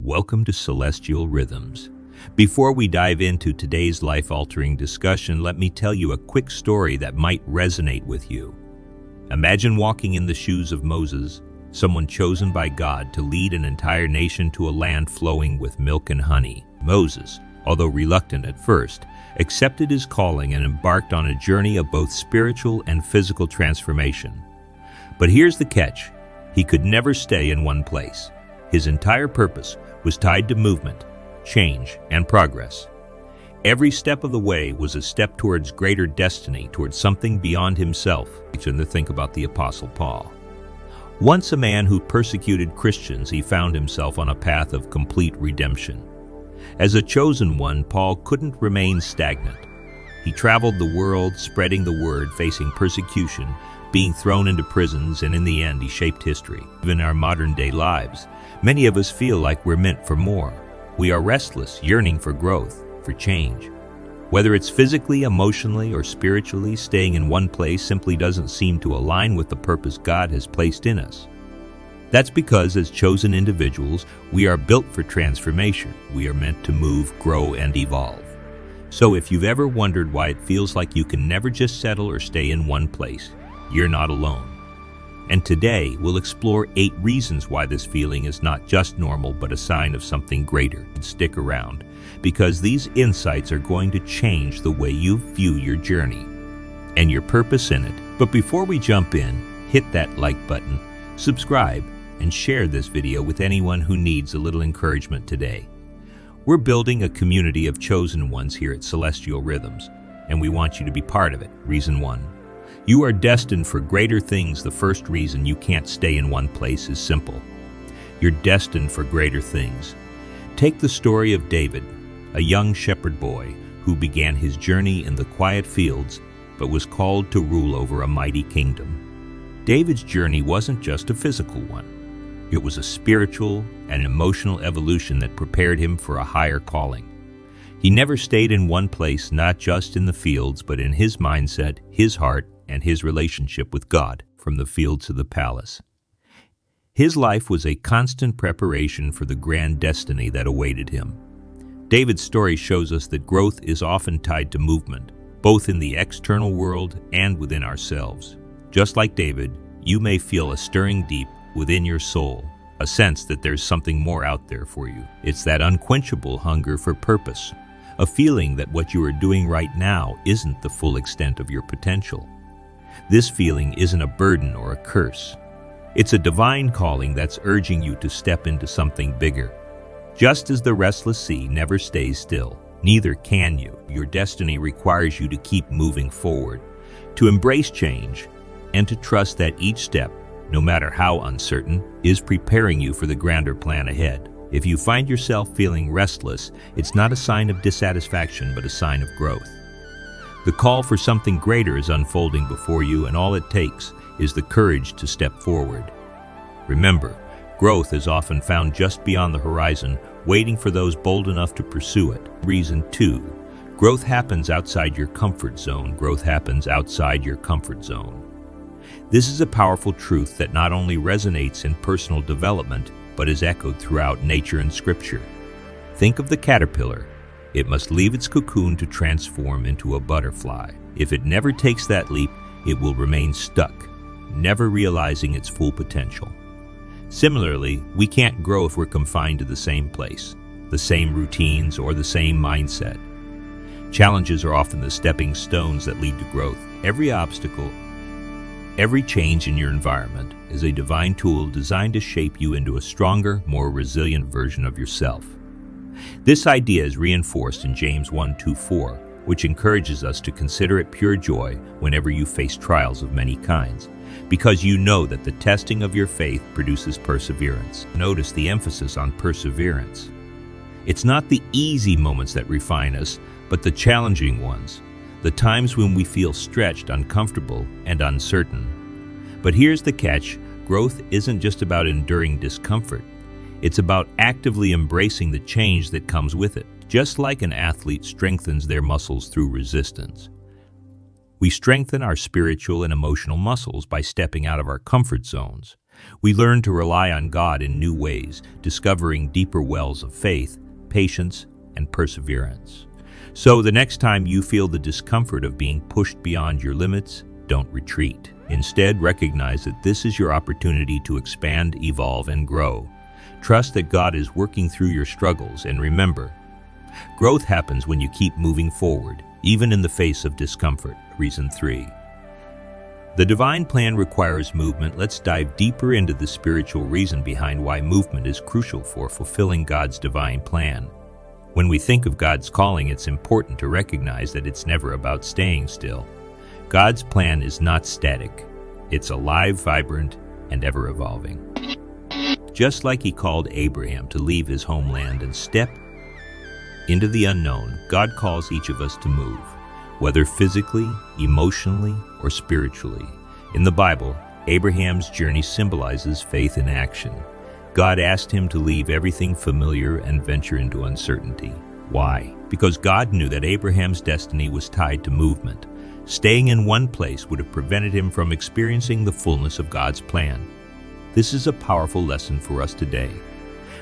Welcome to Celestial Rhythms. Before we dive into today's life-altering discussion, let me tell you a quick story that might resonate with you. Imagine walking in the shoes of Moses, someone chosen by God to lead an entire nation to a land flowing with milk and honey. Moses, although reluctant at first, accepted his calling and embarked on a journey of both spiritual and physical transformation. But here's the catch: he could never stay in one place. His entire purpose was tied to movement, change, and progress. Every step of the way was a step towards greater destiny, towards something beyond himself. To think about the Apostle Paul. Once a man who persecuted Christians, he found himself on a path of complete redemption. As a chosen one, Paul couldn't remain stagnant. He traveled the world, spreading the word, facing persecution, being thrown into prisons, and in the end, he shaped history. Even in our modern-day lives, many of us feel like we're meant for more. We are restless, yearning for growth, for change. Whether it's physically, emotionally, or spiritually, staying in one place simply doesn't seem to align with the purpose God has placed in us. That's because, as chosen individuals, we are built for transformation. We are meant to move, grow, and evolve. So if you've ever wondered why it feels like you can never just settle or stay in one place, you're not alone. And today, we'll explore 8 reasons why this feeling is not just normal, but a sign of something greater. Stick around, because these insights are going to change the way you view your journey and your purpose in it. But before we jump in, hit that like button, subscribe, and share this video with anyone who needs a little encouragement today. We're building a community of chosen ones here at Celestial Rhythms, and we want you to be part of it. Reason 1. You are destined for greater things. The first reason you can't stay in one place is simple. You're destined for greater things. Take the story of David, a young shepherd boy who began his journey in the quiet fields, but was called to rule over a mighty kingdom. David's journey wasn't just a physical one. It was a spiritual and emotional evolution that prepared him for a higher calling. He never stayed in one place, not just in the fields, but in his mindset, his heart, and his relationship with God, from the field to the palace. His life was a constant preparation for the grand destiny that awaited him. David's story shows us that growth is often tied to movement, both in the external world and within ourselves. Just like David, you may feel a stirring deep within your soul, a sense that there's something more out there for you. It's that unquenchable hunger for purpose, a feeling that what you are doing right now isn't the full extent of your potential. This feeling isn't a burden or a curse. It's a divine calling that's urging you to step into something bigger. Just as the restless sea never stays still, neither can you. Your destiny requires you to keep moving forward, to embrace change, and to trust that each step, no matter how uncertain, is preparing you for the grander plan ahead. If you find yourself feeling restless, it's not a sign of dissatisfaction, but a sign of growth. The call for something greater is unfolding before you, and all it takes is the courage to step forward. Remember, growth is often found just beyond the horizon, waiting for those bold enough to pursue it. Reason 2. Growth happens outside your comfort zone. Growth happens outside your comfort zone. This is a powerful truth that not only resonates in personal development, but is echoed throughout nature and scripture. Think of the caterpillar. It must leave its cocoon to transform into a butterfly. If it never takes that leap, it will remain stuck, never realizing its full potential. Similarly, we can't grow if we're confined to the same place, the same routines, or the same mindset. Challenges are often the stepping stones that lead to growth. Every obstacle, every change in your environment is a divine tool designed to shape you into a stronger, more resilient version of yourself. This idea is reinforced in James 1:2-4, which encourages us to consider it pure joy whenever you face trials of many kinds, because you know that the testing of your faith produces perseverance. Notice the emphasis on perseverance. It's not the easy moments that refine us, but the challenging ones, the times when we feel stretched, uncomfortable, and uncertain. But here's the catch: growth isn't just about enduring discomfort. It's about actively embracing the change that comes with it. Just like an athlete strengthens their muscles through resistance, we strengthen our spiritual and emotional muscles by stepping out of our comfort zones. We learn to rely on God in new ways, discovering deeper wells of faith, patience, and perseverance. So the next time you feel the discomfort of being pushed beyond your limits, don't retreat. Instead, recognize that this is your opportunity to expand, evolve, and grow. Trust that God is working through your struggles, and remember, growth happens when you keep moving forward, even in the face of discomfort. Reason 3. The divine plan requires movement. Let's dive deeper into the spiritual reason behind why movement is crucial for fulfilling God's divine plan. When we think of God's calling, it's important to recognize that it's never about staying still. God's plan is not static. It's alive, vibrant, and ever-evolving. Just like He called Abraham to leave his homeland and step into the unknown, God calls each of us to move, whether physically, emotionally, or spiritually. In the Bible, Abraham's journey symbolizes faith in action. God asked him to leave everything familiar and venture into uncertainty. Why? Because God knew that Abraham's destiny was tied to movement. Staying in one place would have prevented him from experiencing the fullness of God's plan. This is a powerful lesson for us today.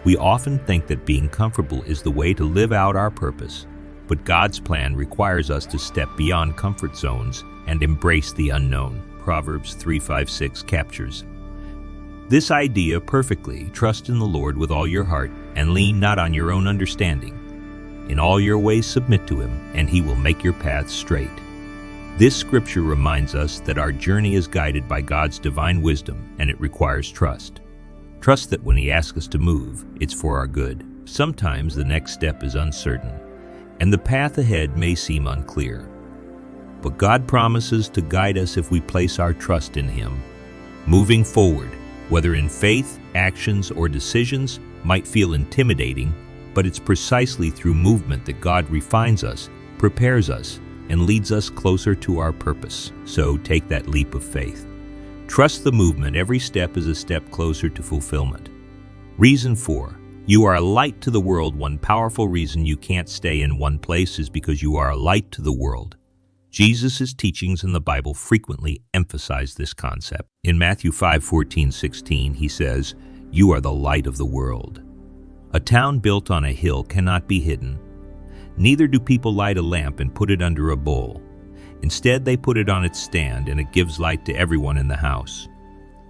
We often think that being comfortable is the way to live out our purpose, but God's plan requires us to step beyond comfort zones and embrace the unknown. Proverbs 3:5-6 captures this idea perfectly. Trust in the Lord with all your heart and lean not on your own understanding. In all your ways submit to Him, and He will make your paths straight. This scripture reminds us that our journey is guided by God's divine wisdom, and it requires trust. Trust that when He asks us to move, it's for our good. Sometimes the next step is uncertain, and the path ahead may seem unclear. But God promises to guide us if we place our trust in Him. Moving forward, whether in faith, actions, or decisions, might feel intimidating, but it's precisely through movement that God refines us, prepares us, and leads us closer to our purpose. So take that leap of faith. Trust the movement. Every step is a step closer to fulfillment. Reason 4. You are a light to the world. One powerful reason you can't stay in one place is because you are a light to the world. Jesus' teachings in the Bible frequently emphasize this concept. In Matthew 5:14-16, He says, "You are the light of the world." A town built on a hill cannot be hidden. Neither do people light a lamp and put it under a bowl. Instead, they put it on its stand, and it gives light to everyone in the house.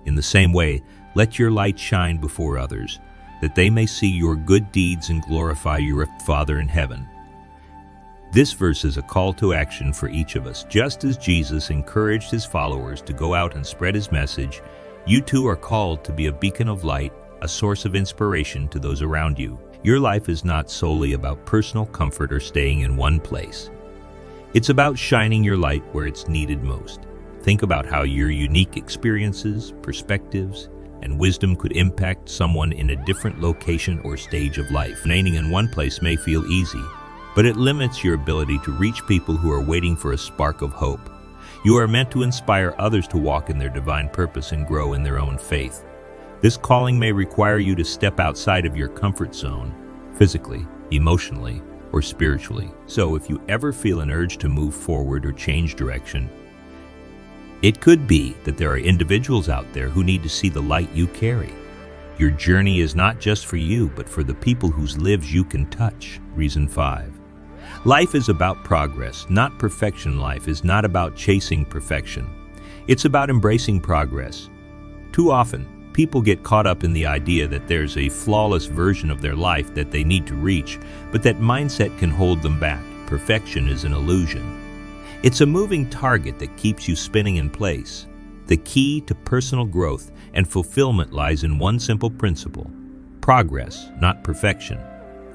In the same way, let your light shine before others, that they may see your good deeds and glorify your Father in heaven. This verse is a call to action for each of us. Just as Jesus encouraged His followers to go out and spread His message, you too are called to be a beacon of light, a source of inspiration to those around you. Your life is not solely about personal comfort or staying in one place. It's about shining your light where it's needed most. Think about how your unique experiences, perspectives, and wisdom could impact someone in a different location or stage of life. Remaining in one place may feel easy, but it limits your ability to reach people who are waiting for a spark of hope. You are meant to inspire others to walk in their divine purpose and grow in their own faith. This calling may require you to step outside of your comfort zone, physically, emotionally, or spiritually. So if you ever feel an urge to move forward or change direction, it could be that there are individuals out there who need to see the light you carry. Your journey is not just for you, but for the people whose lives you can touch. Reason 5. Life is about progress, not perfection. Life is not about chasing perfection. It's about embracing progress. Too often, people get caught up in the idea that there's a flawless version of their life that they need to reach, but that mindset can hold them back. Perfection is an illusion. It's a moving target that keeps you spinning in place. The key to personal growth and fulfillment lies in one simple principle: progress, not perfection.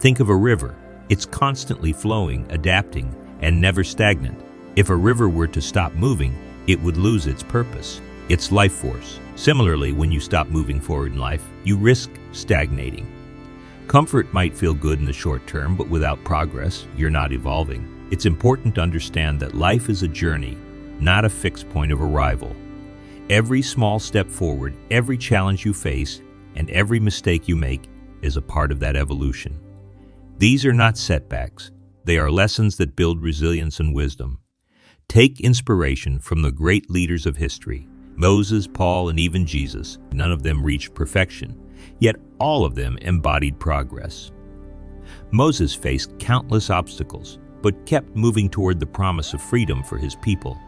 Think of a river. It's constantly flowing, adapting, and never stagnant. If a river were to stop moving, it would lose its purpose, its life force. Similarly, when you stop moving forward in life, you risk stagnating. Comfort might feel good in the short term, but without progress, you're not evolving. It's important to understand that life is a journey, not a fixed point of arrival. Every small step forward, every challenge you face, and every mistake you make is a part of that evolution. These are not setbacks. They are lessons that build resilience and wisdom. Take inspiration from the great leaders of history. Moses, Paul, and even Jesus, none of them reached perfection, yet all of them embodied progress. Moses faced countless obstacles, but kept moving toward the promise of freedom for his people.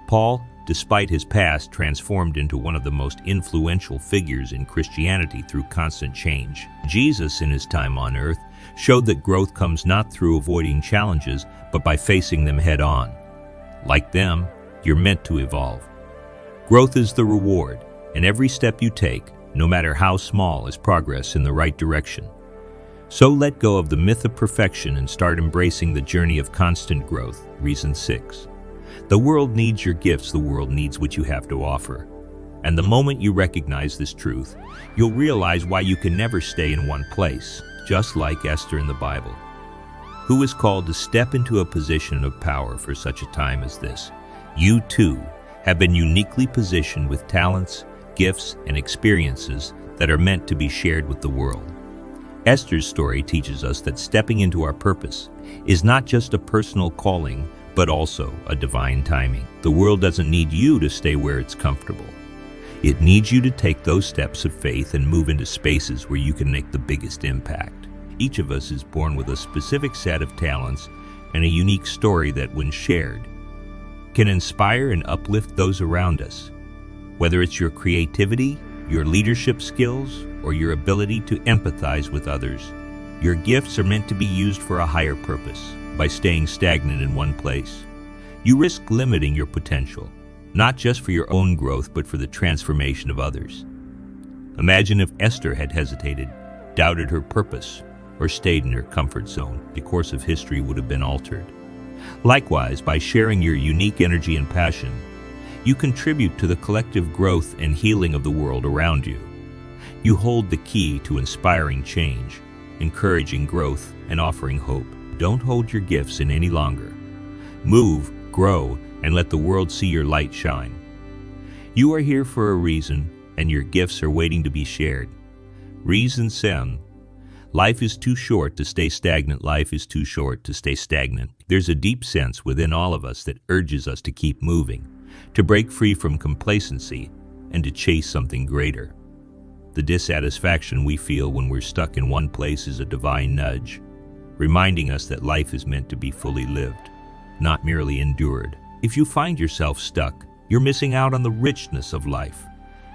Paul, despite his past, transformed into one of the most influential figures in Christianity through constant change. Jesus, in his time on earth, showed that growth comes not through avoiding challenges, but by facing them head on. Like them, you're meant to evolve. Growth is the reward, and every step you take, no matter how small, is progress in the right direction. So let go of the myth of perfection and start embracing the journey of constant growth. Reason 6. The world needs your gifts, the world needs what you have to offer. And the moment you recognize this truth, you'll realize why you can never stay in one place, just like Esther in the Bible, who is called to step into a position of power for such a time as this. You too have been uniquely positioned with talents, gifts, and experiences that are meant to be shared with the world. Esther's story teaches us that stepping into our purpose is not just a personal calling, but also a divine timing. The world doesn't need you to stay where it's comfortable. It needs you to take those steps of faith and move into spaces where you can make the biggest impact. Each of us is born with a specific set of talents and a unique story that, when shared, can inspire and uplift those around us. Whether it's your creativity, your leadership skills, or your ability to empathize with others, your gifts are meant to be used for a higher purpose. By staying stagnant in one place, you risk limiting your potential, not just for your own growth, but for the transformation of others. Imagine if Esther had hesitated, doubted her purpose, or stayed in her comfort zone. The course of history would have been altered. Likewise, by sharing your unique energy and passion, you contribute to the collective growth and healing of the world around you. You hold the key to inspiring change, encouraging growth, and offering hope. Don't hold your gifts in any longer. Move, grow, and let the world see your light shine. You are here for a reason, and your gifts are waiting to be shared. Reason 7. Life is too short to stay stagnant. Life is too short to stay stagnant. There's a deep sense within all of us that urges us to keep moving, to break free from complacency, and to chase something greater. The dissatisfaction we feel when we're stuck in one place is a divine nudge, reminding us that life is meant to be fully lived, not merely endured. If you find yourself stuck, you're missing out on the richness of life,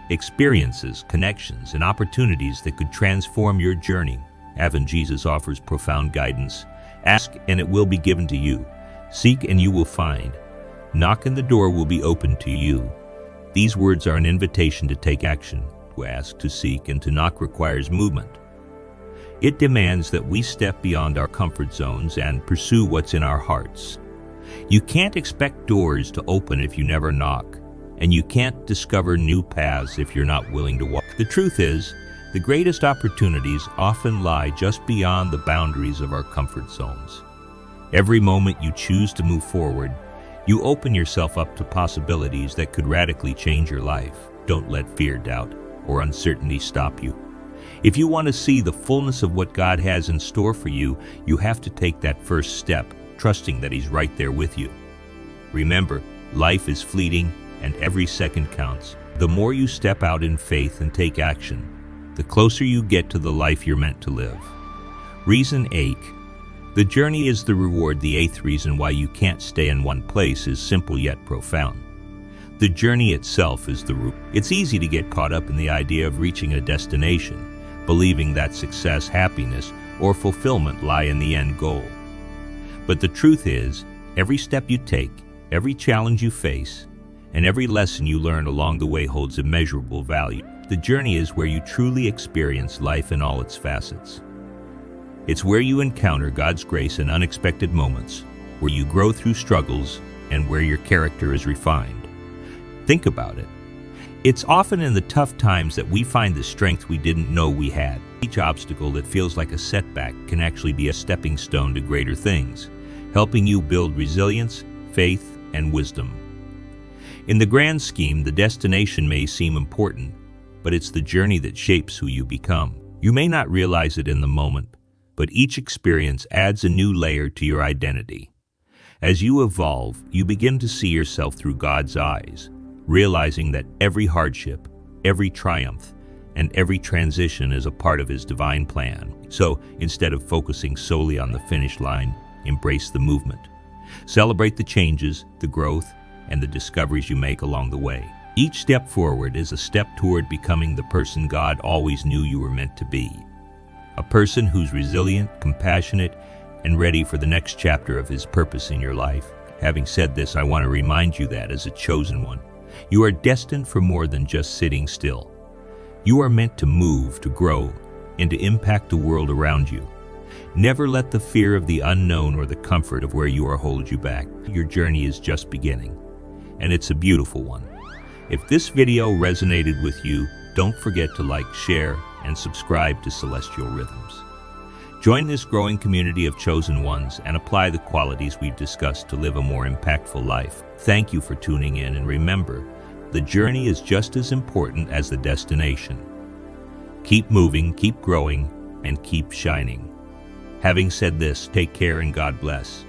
experiences, connections, and opportunities that could transform your journey. Even Jesus offers profound guidance. Ask and it will be given to you. Seek and you will find. Knock and the door will be opened to you. These words are an invitation to take action. To ask, to seek, and to knock requires movement. It demands that we step beyond our comfort zones and pursue what's in our hearts. You can't expect doors to open if you never knock, and you can't discover new paths if you're not willing to walk. The truth is, the greatest opportunities often lie just beyond the boundaries of our comfort zones. Every moment you choose to move forward, you open yourself up to possibilities that could radically change your life. Don't let fear, doubt, or uncertainty stop you. If you want to see the fullness of what God has in store for you, you have to take that first step, trusting that He's right there with you. Remember, life is fleeting and every second counts. The more you step out in faith and take action, the closer you get to the life you're meant to live. Reason 8. The journey is the reward. The 8th reason why you can't stay in one place is simple yet profound. The journey itself is the route. It's easy to get caught up in the idea of reaching a destination, believing that success, happiness, or fulfillment lie in the end goal. But the truth is, every step you take, every challenge you face, and every lesson you learn along the way holds immeasurable value. The journey is where you truly experience life in all its facets. It's where you encounter God's grace in unexpected moments, where you grow through struggles, and where your character is refined. Think about it. It's often in the tough times that we find the strength we didn't know we had. Each obstacle that feels like a setback can actually be a stepping stone to greater things, helping you build resilience, faith, and wisdom. In the grand scheme, the destination may seem important, but it's the journey that shapes who you become. You may not realize it in the moment, but each experience adds a new layer to your identity. As you evolve, you begin to see yourself through God's eyes, realizing that every hardship, every triumph, and every transition is a part of His divine plan. So, instead of focusing solely on the finish line, embrace the movement. Celebrate the changes, the growth, and the discoveries you make along the way. Each step forward is a step toward becoming the person God always knew you were meant to be. A person who's resilient, compassionate, and ready for the next chapter of His purpose in your life. Having said this, I want to remind you that, as a chosen one, you are destined for more than just sitting still. You are meant to move, to grow, and to impact the world around you. Never let the fear of the unknown or the comfort of where you are hold you back. Your journey is just beginning, and it's a beautiful one. If this video resonated with you, don't forget to like, share, and subscribe to Celestial Rhythms. Join this growing community of chosen ones and apply the qualities we've discussed to live a more impactful life. Thank you for tuning in, and remember, the journey is just as important as the destination. Keep moving, keep growing, and keep shining. Having said this, take care and God bless.